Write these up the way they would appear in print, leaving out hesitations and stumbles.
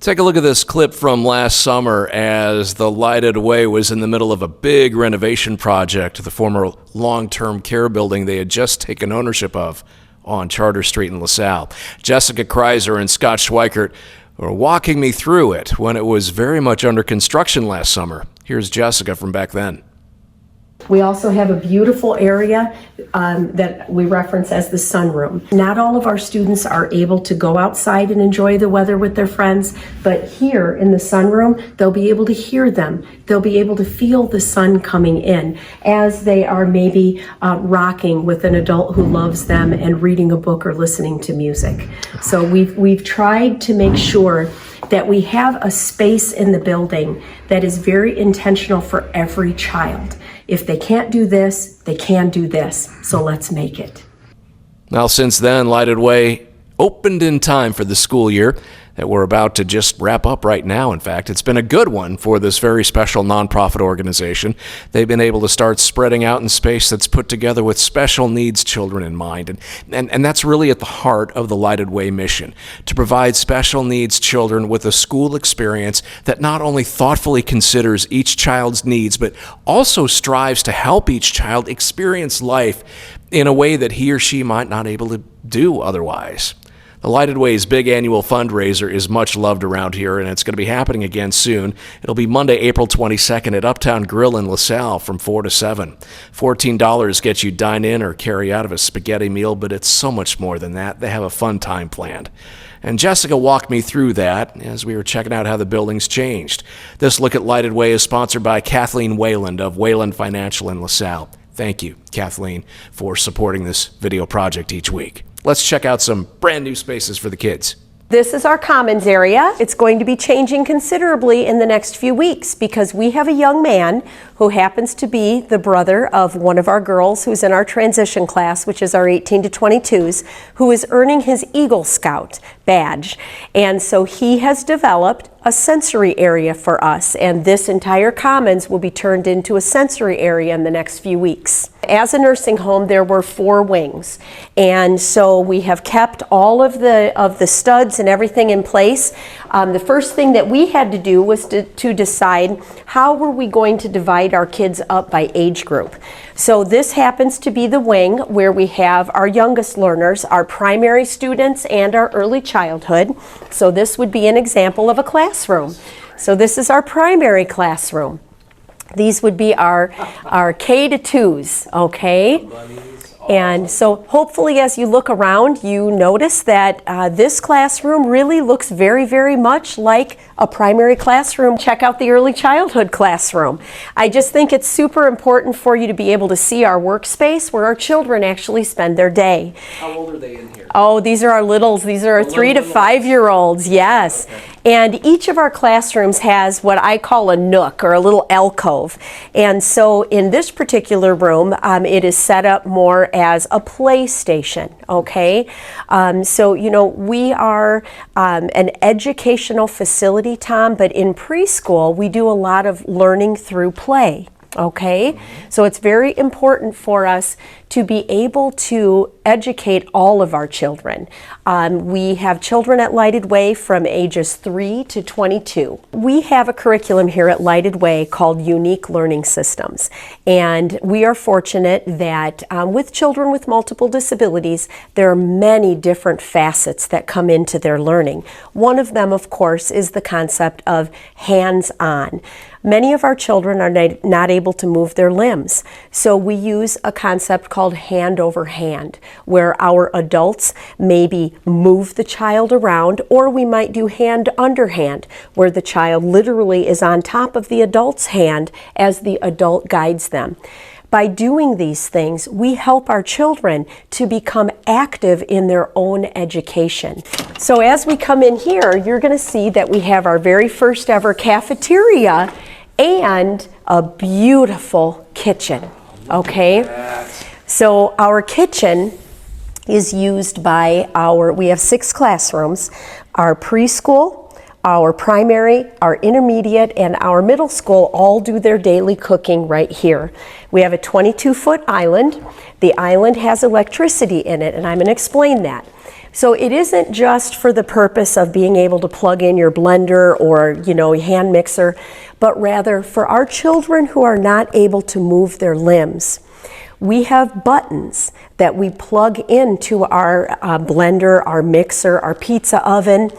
Take a look at this clip from last summer as the Lighted Way was in the middle of a big renovation project to the former long-term care building they had just taken ownership of on Charter Street in LaSalle. Jessica Kreiser and Scott Schweikert were walking me through it when it was very much under construction last summer. Here's Jessica from back then. We also have a beautiful area that we reference as the sunroom. Not all of our students are able to go outside and enjoy the weather with their friends, but here in the sunroom, they'll be able to hear them. They'll be able to feel the sun coming in as they are maybe rocking with an adult who loves them and reading a book or listening to music. So we've tried to make sure that we have a space in the building that is very intentional for every child. If they can't do this, they can do this. So let's make it. Now, since then, Lighted Way opened in time for the school year that we're about to just wrap up right now. In fact, it's been a good one for this very special nonprofit organization. They've been able to start spreading out in space that's put together with special needs children in mind. And that's really at the heart of the Lighted Way mission, to provide special needs children with a school experience that not only thoughtfully considers each child's needs, but also strives to help each child experience life in a way that he or she might not be able to do otherwise. The Lighted Way's big annual fundraiser is much loved around here, and it's going to be happening again soon. It'll be Monday, April 22nd at Uptown Grill in LaSalle from 4 to 7. $14 gets you dine in or carry out of a spaghetti meal, but it's so much more than that. They have a fun time planned. And Jessica walked me through that as we were checking out how the building's changed. This look at Lighted Way is sponsored by Kathleen Wayland of Wayland Financial in LaSalle. Thank you, Kathleen, for supporting this video project each week. Let's check out some brand new spaces for the kids. This is our commons area. It's going to be changing considerably in the next few weeks because we have a young man who happens to be the brother of one of our girls who's in our transition class, which is our 18 to 22s, who is earning his Eagle Scout badge. And so he has developed a sensory area for us, and this entire commons will be turned into a sensory area in the next few weeks. As a nursing home, there were 4 wings, and so we have kept all of the studs and everything in place. The first thing that we had to do was to decide how were we going to divide our kids up by age group. So this happens to be the wing where we have our youngest learners, our primary students, and our early childhood. So this would be an example of a classroom. So this is our primary classroom. These would be our K to 2s, okay? And so hopefully as you look around, you notice that this classroom really looks very, very much like a primary classroom. Check out the early childhood classroom. I just think it's super important for you to be able to see our workspace where our children actually spend their day. How old are they in here? Oh, these are our littles. These are our 3 to 5-year-olds, yes. Okay. And each of our classrooms has what I call a nook or a little alcove. And so in this particular room, it is set up more as a play station, okay? So, you know, we are an educational facility, Tom, but in preschool, we do a lot of learning through play. Okay, so it's very important for us to be able to educate all of our children. We have children at Lighted Way from ages 3 to 22. We have a curriculum here at Lighted Way called Unique Learning Systems, and we are fortunate that with children with multiple disabilities, there are many different facets that come into their learning. One of them, of course, is the concept of hands-on. Many of our children are not able to move their limbs, so we use a concept called hand over hand, where our adults maybe move the child around, or we might do hand under hand, where the child literally is on top of the adult's hand as the adult guides them. By doing these things, we help our children to become active in their own education. So as we come in here, you're going to see that we have our very first ever cafeteria and a beautiful kitchen, okay? So our kitchen is used by we have 6 classrooms, our preschool, our primary, our intermediate, and our middle school all do their daily cooking right here. We have a 22-foot island. The island has electricity in it, and I'm going to explain that. So it isn't just for the purpose of being able to plug in your blender or, hand mixer, but rather for our children who are not able to move their limbs. We have buttons that we plug into our blender, our mixer, our pizza oven,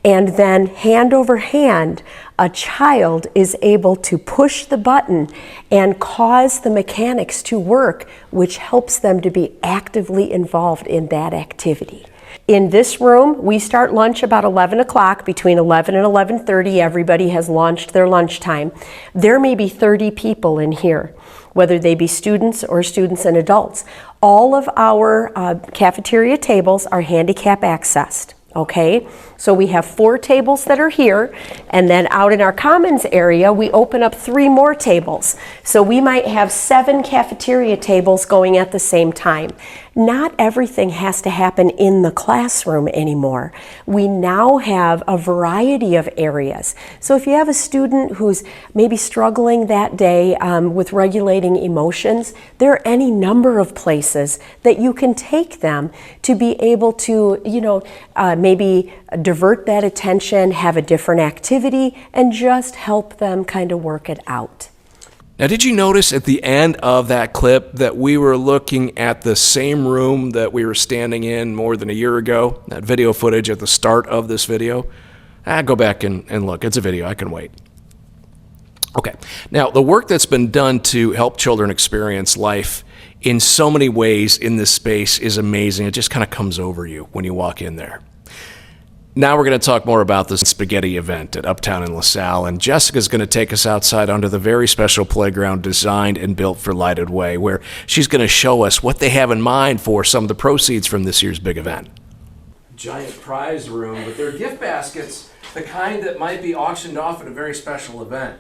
and then hand over hand, a child is able to push the button and cause the mechanics to work, which helps them to be actively involved in that activity. In this room, we start lunch about 11 o'clock. Between 11 and 11:30, everybody has launched their lunchtime. There may be 30 people in here, whether they be students or students and adults. All of our cafeteria tables are handicap accessed. Okay, so we have 4 tables that are here, and then out in our commons area, we open up 3 more tables. So we might have 7 cafeteria tables going at the same time. Not everything has to happen in the classroom anymore. We now have a variety of areas. So if you have a student who's maybe struggling that day with regulating emotions, there are any number of places that you can take them to be able to, maybe divert that attention, have a different activity, and just help them kind of work it out. Now, did you notice at the end of that clip that we were looking at the same room that we were standing in more than a year ago? That video footage at the start of this video? Go back and look. It's a video. I can wait. Okay. Now, the work that's been done to help children experience life in so many ways in this space is amazing. It just kind of comes over you when you walk in there. Now we're going to talk more about this spaghetti event at Uptown in LaSalle, and Jessica's going to take us outside onto the very special playground designed and built for Lighted Way, where she's going to show us what they have in mind for some of the proceeds from this year's big event. Giant prize room, but they're gift baskets, the kind that might be auctioned off at a very special event.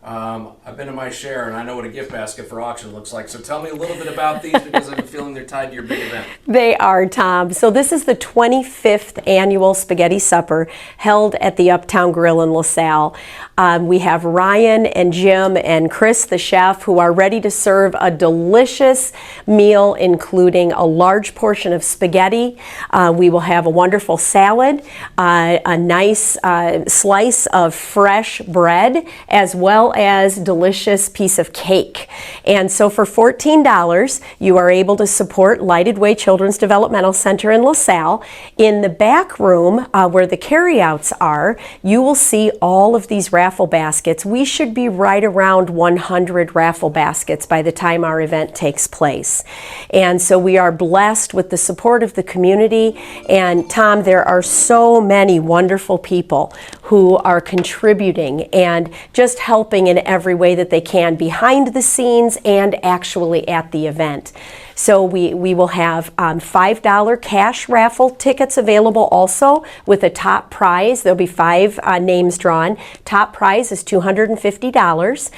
I've been in my share, and I know what a gift basket for auction looks like. So tell me a little bit about these, because I have a feeling they're tied to your big event. They are, Tom. So this is the 25th annual Spaghetti Supper held at the Uptown Grill in LaSalle. We have Ryan and Jim and Chris, the chef, who are ready to serve a delicious meal, including a large portion of spaghetti. We will have a wonderful salad, a nice slice of fresh bread, as well as delicious piece of cake. And so for $14, you are able to support Lighted Way Children's Developmental Center in LaSalle. In the back room, where the carryouts are, you will see all of these raffle baskets. We should be right around 100 raffle baskets by the time our event takes place. And so we are blessed with the support of the community. And Tom, there are so many wonderful people who are contributing and just helping in every way that they can behind the scenes and actually at the event. So we will have $5 cash raffle tickets available also, with a top prize. There'll be 5 names drawn. Top prize is $250.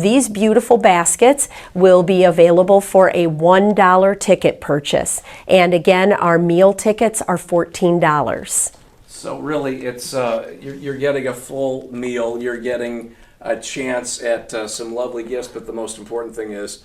These beautiful baskets will be available for a $1 ticket purchase. And again, our meal tickets are $14. So really, it's you're getting a full meal. You're getting a chance at some lovely gifts, but the most important thing is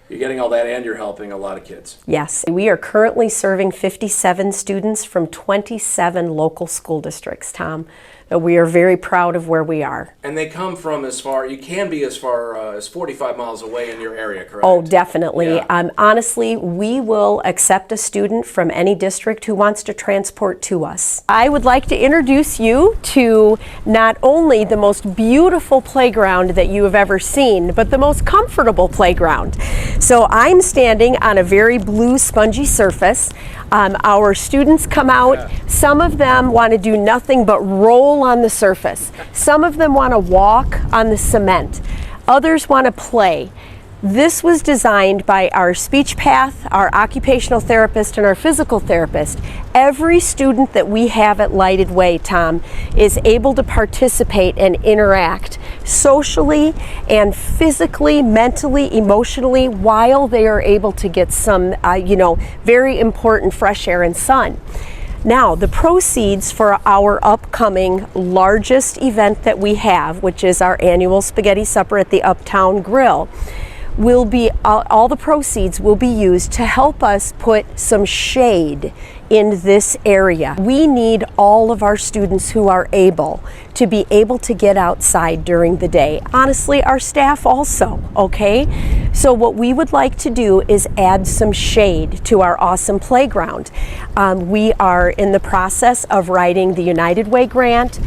you're getting all that and you're helping a lot of kids. Yes, we are currently serving 57 students from 27 local school districts, Tom. We are very proud of where we are. And they come from you can be as far as 45 miles away in your area, correct? Oh, definitely. Yeah. Honestly, we will accept a student from any district who wants to transport to us. I would like to introduce you to not only the most beautiful playground that you have ever seen, but the most comfortable playground. So I'm standing on a very blue, spongy surface. Our students come out. Yeah. Some of them want to do nothing but roll on the surface. Some of them want to walk on the cement. Others want to play. This was designed by our speech path, our occupational therapist, and our physical therapist. Every student that we have at Lighted Way, Tom, is able to participate and interact socially and physically, mentally, emotionally, while they are able to get some, very important fresh air and sun. Now, the proceeds for our upcoming largest event that we have, which is our annual Spaghetti Supper at the Uptown Grill, will be, all the proceeds will be used to help us put some shade in this area. We need all of our students who are able to be able to get outside during the day. Honestly, our staff also, okay? So what we would like to do is add some shade to our awesome playground. We are in the process of writing the United Way grant.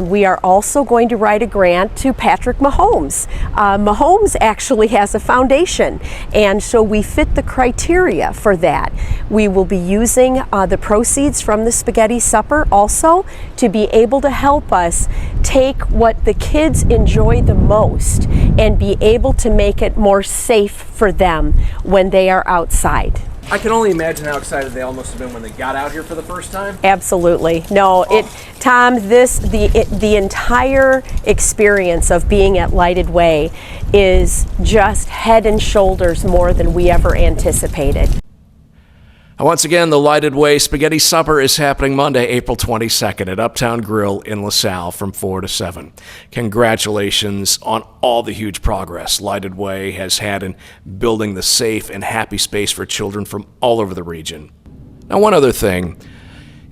We are also going to write a grant to Patrick Mahomes. Mahomes actually has a foundation, and so we fit the criteria for that. We will be using the proceeds from the spaghetti supper also to be able to help us take what the kids enjoy the most and be able to make it more safe for them when they are outside. I can only imagine how excited they all must have been when they got out here for the first time. Absolutely. No, Tom, the entire experience of being at Lighted Way is just head and shoulders more than we ever anticipated. Once again, the Lighted Way Spaghetti Supper is happening Monday, April 22nd at Uptown Grill in LaSalle from 4 to 7. Congratulations on all the huge progress Lighted Way has had in building the safe and happy space for children from all over the region. Now, one other thing.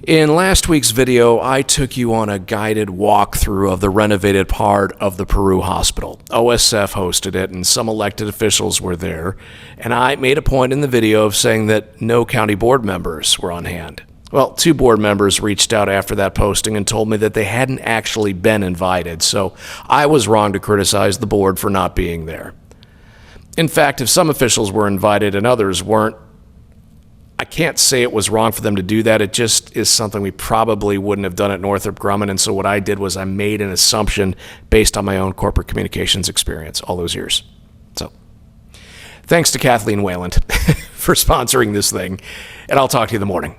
In last week's video, I took you on a guided walkthrough of the renovated part of the Peru Hospital. OSF hosted it, and some elected officials were there, and I made a point in the video of saying that no county board members were on hand. Well, 2 board members reached out after that posting and told me that they hadn't actually been invited, so I was wrong to criticize the board for not being there. In fact, if some officials were invited and others weren't, I can't say it was wrong for them to do that. It just is something we probably wouldn't have done at Northrop Grumman. And so what I did was I made an assumption based on my own corporate communications experience all those years. So thanks to Kathleen Wayland for sponsoring this thing. And I'll talk to you in the morning.